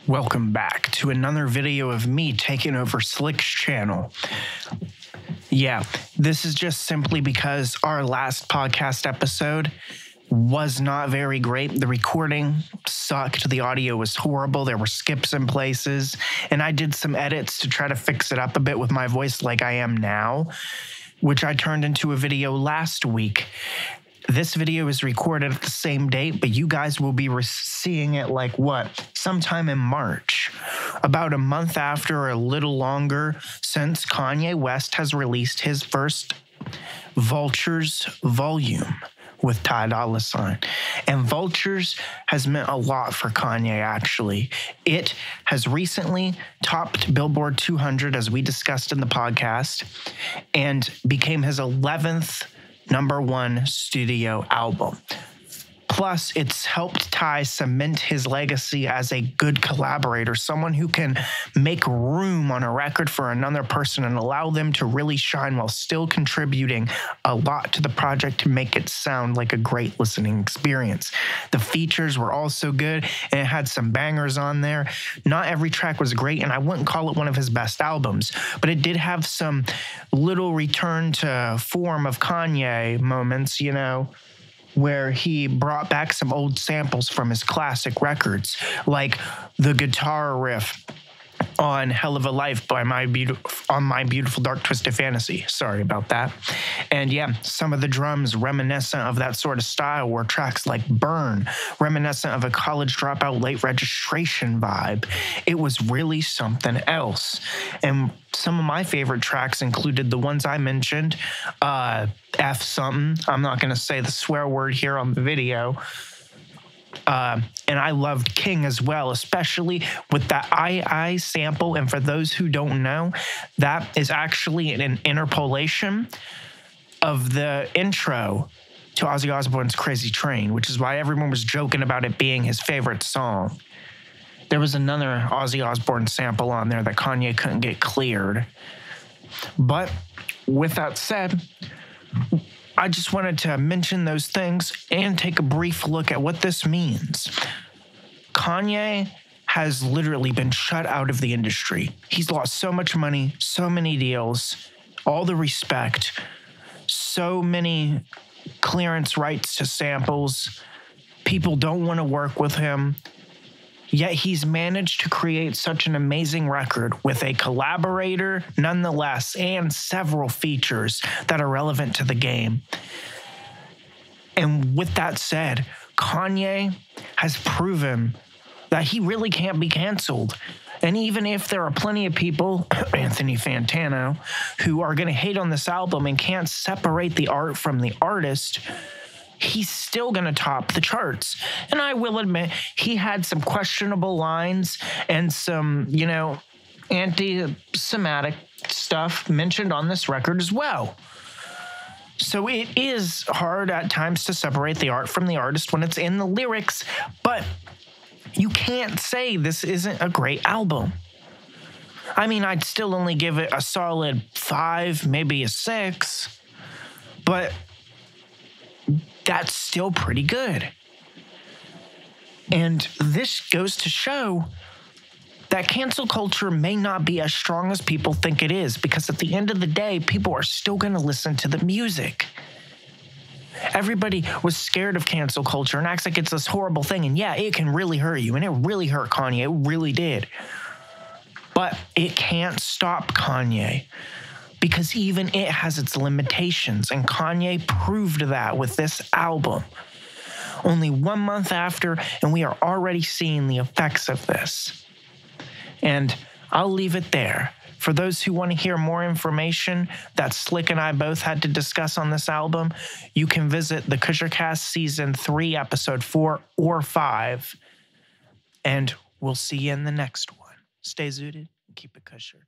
Welcome back to another video of me taking over Slick's channel. Yeah, this is just simply because our last podcast episode was not very great. The recording sucked. The audio was horrible. There were skips in places. And I did some edits to try to fix it up a bit with my voice like I am now, which I turned into a video last week. This video is recorded at the same date, but you guys will be seeing it sometime in March. About a month after or a little longer since Kanye West has released his first Vultures volume with Ty Dolla $ign. And Vultures has meant a lot for Kanye, actually. It has recently topped Billboard 200, as we discussed in the podcast, and became his 11th #1 studio album. Plus, it's helped Ty cement his legacy as a good collaborator, someone who can make room on a record for another person and allow them to really shine while still contributing a lot to the project to make it sound like a great listening experience. The features were also good, and it had some bangers on there. Not every track was great, and I wouldn't call it one of his best albums, but it did have some little return to form of Kanye moments, where he brought back some old samples from his classic records, like the guitar riff on Hell of a Life by My Beautiful Dark Twisted Fantasy. Sorry about that. And yeah, some of the drums reminiscent of that sort of style were tracks like Burn, reminiscent of a college dropout late registration vibe. It was really something else. And some of my favorite tracks included the ones I mentioned, F something. I'm not going to say the swear word here on the video. And I loved King as well, especially with that I sample. And for those who don't know, that is actually an interpolation of the intro to Ozzy Osbourne's Crazy Train, which is why everyone was joking about it being his favorite song. There was another Ozzy Osbourne sample on there that Kanye couldn't get cleared. But with that said, I just wanted to mention those things and take a brief look at what this means. Kanye has literally been shut out of the industry. He's lost so much money, so many deals, all the respect, so many clearance rights to samples. People don't want to work with him. Yet he's managed to create such an amazing record with a collaborator nonetheless and several features that are relevant to the game. And with that said, Kanye has proven that he really can't be canceled. And even if there are plenty of people, Anthony Fantano, who are going to hate on this album and can't separate the art from the artist, he's still going to top the charts. And I will admit, he had some questionable lines and some, anti-Semitic stuff mentioned on this record as well. So it is hard at times to separate the art from the artist when it's in the lyrics, but you can't say this isn't a great album. I mean, I'd still only give it a solid 5, maybe a 6, but that's still pretty good. And this goes to show that cancel culture may not be as strong as people think it is, because at the end of the day, people are still going to listen to the music. Everybody was scared of cancel culture and acts like it's this horrible thing. And yeah, it can really hurt you. And it really hurt Kanye. It really did. But it can't stop Kanye, because even it has its limitations, and Kanye proved that with this album. Only 1 month after, and we are already seeing the effects of this. And I'll leave it there. For those who want to hear more information that Slick and I both had to discuss on this album, you can visit the KusherCast Season 3, Episode 4 or 5, and we'll see you in the next one. Stay zooted and keep it kusher.